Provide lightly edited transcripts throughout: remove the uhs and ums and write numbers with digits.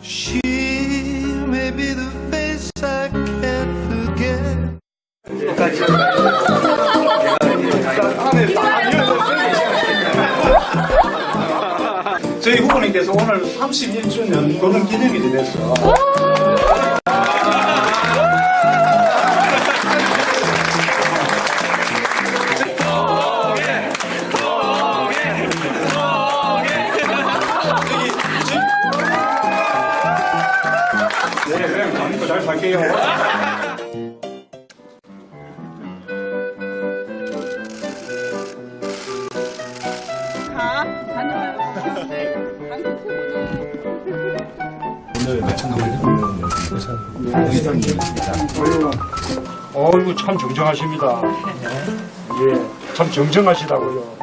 She may be the face I can't forget. 저희 후보님께서 오늘 31주년 결혼 기념일이 됐어. 네, 마음껏 잘 살게요. 오늘 마찬가지로 어이구 참 정정하십니다. 예, 참 정정하시다고요.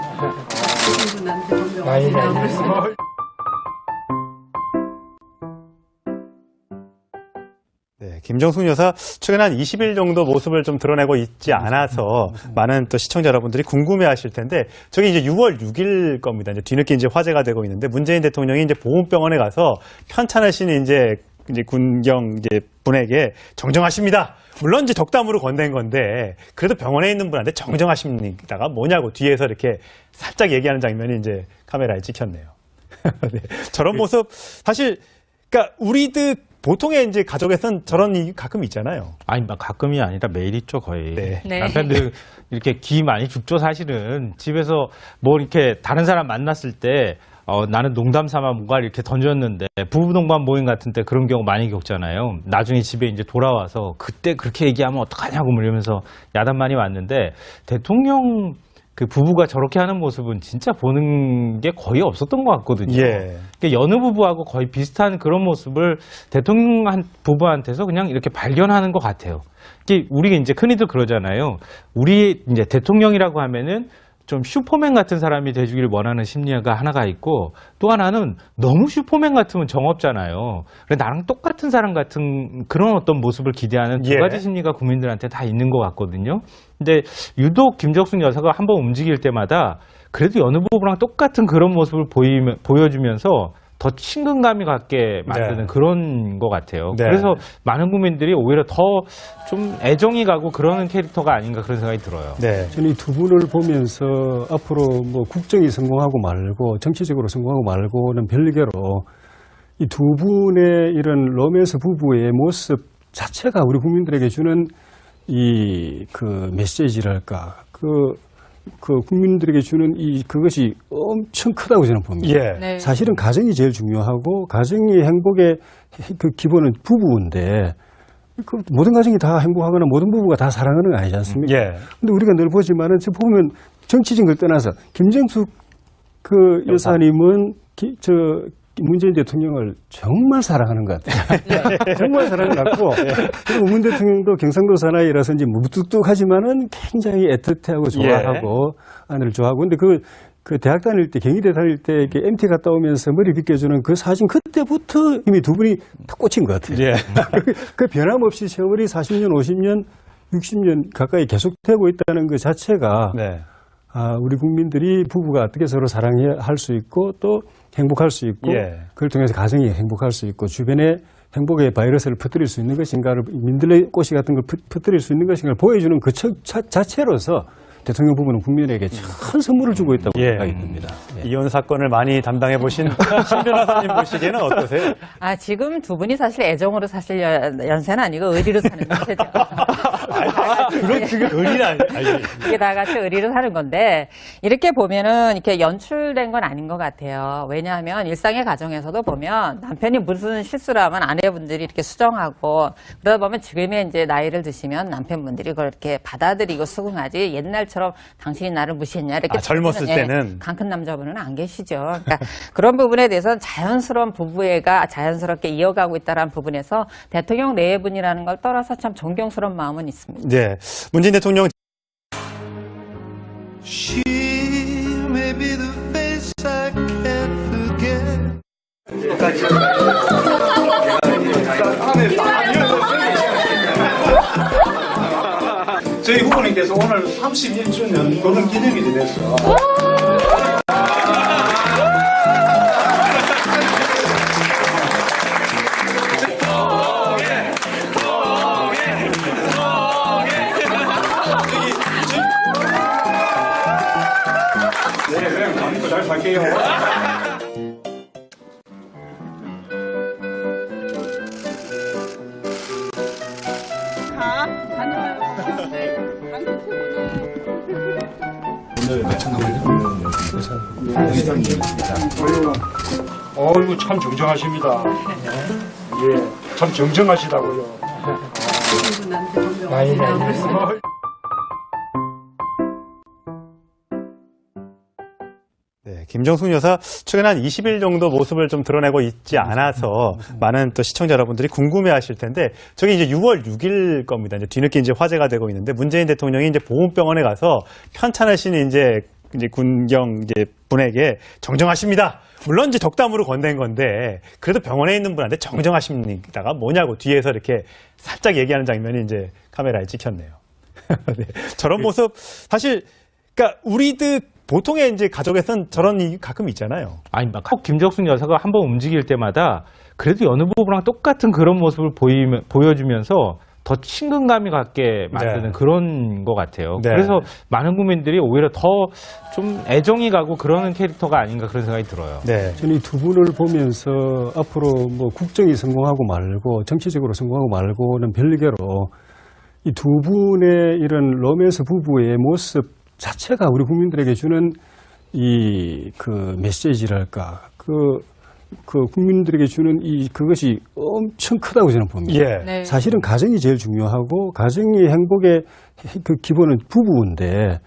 네, 김정숙 여사 최근 한 20일 정도 모습을 좀 드러내고 있지 않아서 많은 또 시청자 여러분들이 궁금해하실 텐데 저게 이제 6월 6일 겁니다. 이제 뒤늦게 이제 화제가 되고 있는데 문재인 대통령이 이제 보훈병원에 가서 편찮으신 이제 군경 이제 분에게 정정하십니다. 물론 이제 덕담으로 건넨 건데 그래도 병원에 있는 분한테 정정하십니다가 뭐냐고 뒤에서 이렇게 살짝 얘기하는 장면이 이제 카메라에 찍혔네요. 네, 저런 모습 사실 그러니까 우리들 보통의 이제 가족에선 저런 일이 가끔 있잖아요. 아니, 가끔이 아니라 매일 있죠, 거의. 네. 네. 남편들 이렇게 기 많이 죽죠, 사실은. 집에서 뭐 이렇게 다른 사람 만났을 때, 나는 농담 삼아 뭔가 이렇게 던졌는데, 부부동반 모임 같은 때 그런 경우 많이 겪잖아요. 나중에 집에 이제 돌아와서 그때 그렇게 얘기하면 어떡하냐고 이러면서 야단 많이 왔는데, 대통령 그 부부가 저렇게 하는 모습은 진짜 보는 게 거의 없었던 것 같거든요. 예. 그러니까 여느 부부하고 거의 비슷한 그런 모습을 대통령 부부한테서 그냥 이렇게 발견하는 것 같아요. 이게 우리가 이제 흔히들 그러잖아요. 우리 이제 대통령이라고 하면은 좀 슈퍼맨 같은 사람이 돼주기를 원하는 심리가 하나가 있고 또 하나는 너무 슈퍼맨 같으면 정없잖아요. 그래서 나랑 똑같은 사람 같은 그런 어떤 모습을 기대하는 두 예. 가지 심리가 국민들한테 다 있는 것 같거든요. 근데 유독 김정숙 여사가 한번 움직일 때마다 그래도 여느 부부랑 똑같은 그런 모습을 보여주면서 더 친근감이 갖게 만드는 네. 그런 것 같아요. 네. 그래서 많은 국민들이 오히려 더 좀 애정이 가고 그러는 캐릭터가 아닌가 그런 생각이 들어요. 네. 저는 이 두 분을 보면서 앞으로 뭐 국정이 성공하고 말고 정치적으로 성공하고 말고는 별개로 이 두 분의 이런 로맨스 부부의 모습 자체가 우리 국민들에게 주는 이 그 메시지랄까 그 국민들에게 주는 그것이 엄청 크다고 저는 봅니다. 예. 네. 사실은 가정이 제일 중요하고 가정이 행복의 그 기본은 부부인데 그 모든 가정이 다 행복하거나 모든 부부가 다 사랑하는 건 아니지 않습니까? 예. 근데 우리가 늘 보지만은 보면 정치적인 걸 떠나서 김정숙 그 여사님은 문재인 대통령을 정말 사랑하는 것 같아요. 정말 사랑을 갖고 그리고 문 대통령도 경상도 사나이라서인지 무뚝뚝하지만은 굉장히 애틋해하고 좋아하고 아내를 좋아하고 근데 그 대학 다닐 때 경희대 다닐 때 이렇게 MT 갔다 오면서 머리 빗겨주는 그 사진 그때부터 이미 두 분이 다 꽂힌 것 같아요. 예. 그 변함없이 세월이 40년, 50년, 60년 가까이 계속되고 있다는 그 자체가 네. 우리 국민들이 부부가 어떻게 서로 사랑할 수 있고 또 행복할 수 있고 예. 그걸 통해서 가정이 행복할 수 있고 주변에 행복의 바이러스를 퍼뜨릴 수 있는 것인가를 민들레 꽃이 같은 걸 퍼뜨릴 수 있는 것인가를 보여주는 그 자체로서 대통령 부부는 국민에게 큰 선물을 주고 있다고 예. 생각이 듭니다. 예. 이혼 사건을 많이 담당해 보신 신 변호사님 보시기에는 어떠세요? 지금 두 분이 사실 애정으로 사실 연세는 아니고 의리로 사는 연세죠. 그런 지금 의리는 아니. 이게 다 같이 의리로 사는 건데 이렇게 보면은 이렇게 연출된 건 아닌 것 같아요. 왜냐하면 일상의 가정에서도 보면 남편이 무슨 실수를 하면 아내분들이 이렇게 수정하고 그러다 보면 지금의 이제 나이를 드시면 남편분들이 그걸 이렇게 받아들이고 수긍하지 옛날처럼 당신이 나를 무시했냐 이렇게 젊었을 때는 강큰 남자분은 안 계시죠. 그러니까 그런 부분에 대해서는 자연스러운 부부애가 자연스럽게 이어가고 있다는 부분에서 대통령 내분이라는 걸 떠나서 참 존경스러운 마음은 있습니다. 네. 문재인 대통령 She may be the face I can't forget. 저희 후보님께서 오늘 31주년 결혼 기념일이 됐어. 어이구 참 정정하십니다. 예, 참 정정하시다고요. 네, 김정숙 여사 최근 한 20일 정도 모습을 좀 드러내고 있지 않아서 많은 또 시청자 여러분들이 궁금해하실 텐데 저게 이제 6월 6일 겁니다. 이제 뒤늦게 이제 화제가 되고 있는데 문재인 대통령이 이제 보훈병원에 가서 편찮으신 이제 군경 이제 분에게 정정하십니다. 물론 이제 덕담으로 건넨 건데 그래도 병원에 있는 분한테 정정하십니다가 뭐냐고 뒤에서 이렇게 살짝 얘기하는 장면이 이제 카메라에 찍혔네요. 네, 저런 모습 사실 그러니까 우리들 보통의 이제 가족에서는 저런 일이 가끔 있잖아요. 아니, 막 김정숙 여사가 한번 움직일 때마다 그래도 여느 부부랑 똑같은 그런 모습을 보여주면서 더 친근감이 갖게 만드는 네. 그런 것 같아요. 네. 그래서 많은 국민들이 오히려 더 좀 애정이 가고 그러는 캐릭터가 아닌가 그런 생각이 들어요. 네. 저는 이 두 분을 보면서 앞으로 뭐 국정이 성공하고 말고 정치적으로 성공하고 말고는 별개로 이 두 분의 이런 로맨스 부부의 모습 자체가 우리 국민들에게 주는 이 그 메시지랄까 그 국민들에게 주는 그것이 엄청 크다고 저는 봅니다. 예. 네. 사실은 가정이 제일 중요하고 가정이 행복의 그 기본은 부부인데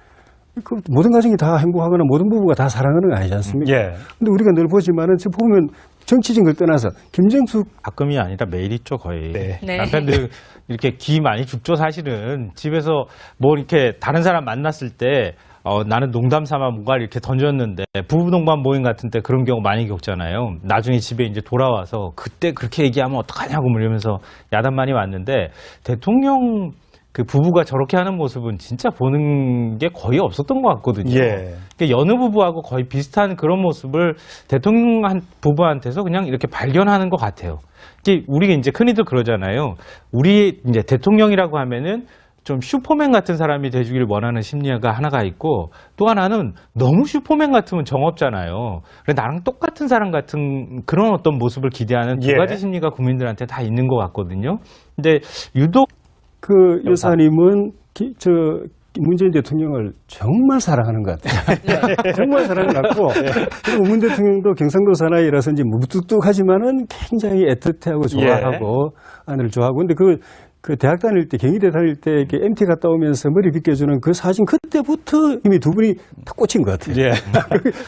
그 모든 가정이 다 행복하거나 모든 부부가 다 사랑하는 건 아니지 않습니까? 예. 근데 우리가 늘 보지만은 지금 보면 정치적인 걸 떠나서 김정숙 가끔이 아니라 매일 있죠, 거의. 네. 네. 남편들 이렇게 기 많이 죽죠, 사실은. 집에서 뭐 이렇게 다른 사람 만났을 때 나는 농담 삼아 뭔가 이렇게 던졌는데 부부 동반 모임 같은 때 그런 경우 많이 겪잖아요. 나중에 집에 이제 돌아와서 그때 그렇게 얘기하면 어떡하냐고 이러면서 야단 많이 왔는데 대통령 그 부부가 저렇게 하는 모습은 진짜 보는 게 거의 없었던 것 같거든요. 예. 그러니까 여느 부부하고 거의 비슷한 그런 모습을 대통령 부부한테서 그냥 이렇게 발견하는 것 같아요. 이게 우리가 이제 흔히들 그러잖아요. 우리 이제 대통령이라고 하면은 좀 슈퍼맨 같은 사람이 돼주기를 원하는 심리가 하나가 있고 또 하나는 너무 슈퍼맨 같으면 정없잖아요. 그래서 나랑 똑같은 사람 같은 그런 어떤 모습을 기대하는 두 예. 가지 심리가 국민들한테 다 있는 것 같거든요. 근데 유독 그 여사님은 문재인 대통령을 정말 사랑하는 것 같아요. 정말 사랑하는 것 같고 그리고 문 대통령도 경상도 사나이라서 이제 무뚝뚝하지만은 굉장히 애틋해하고 좋아하고 아내를 좋아하고 근데 그 대학 다닐 때 경희대 다닐 때 이렇게 MT 갔다 오면서 머리 빗겨주는 그 사진 그때부터 이미 두 분이 탁 꽂힌 것 같아요. 예.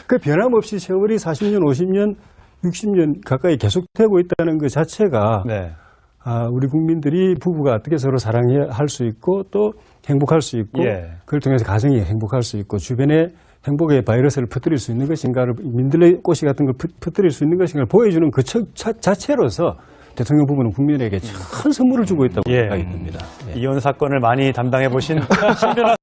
그 변함없이 세월이 40년, 50년, 60년 가까이 계속되고 있다는 것 자체가 네. 우리 국민들이 부부가 어떻게 서로 사랑할 수 있고 또 행복할 수 있고 예. 그걸 통해서 가정이 행복할 수 있고 주변에 행복의 바이러스를 퍼뜨릴 수 있는 것인가를 민들레 꽃이 같은 걸 퍼뜨릴 수 있는 것인가를 보여주는 그 자체로서 대통령 부부는 국민에게 큰 선물을 주고 있다고 예. 생각이 듭니다. 예. 이혼 사건을 많이 담당해 보신 신변화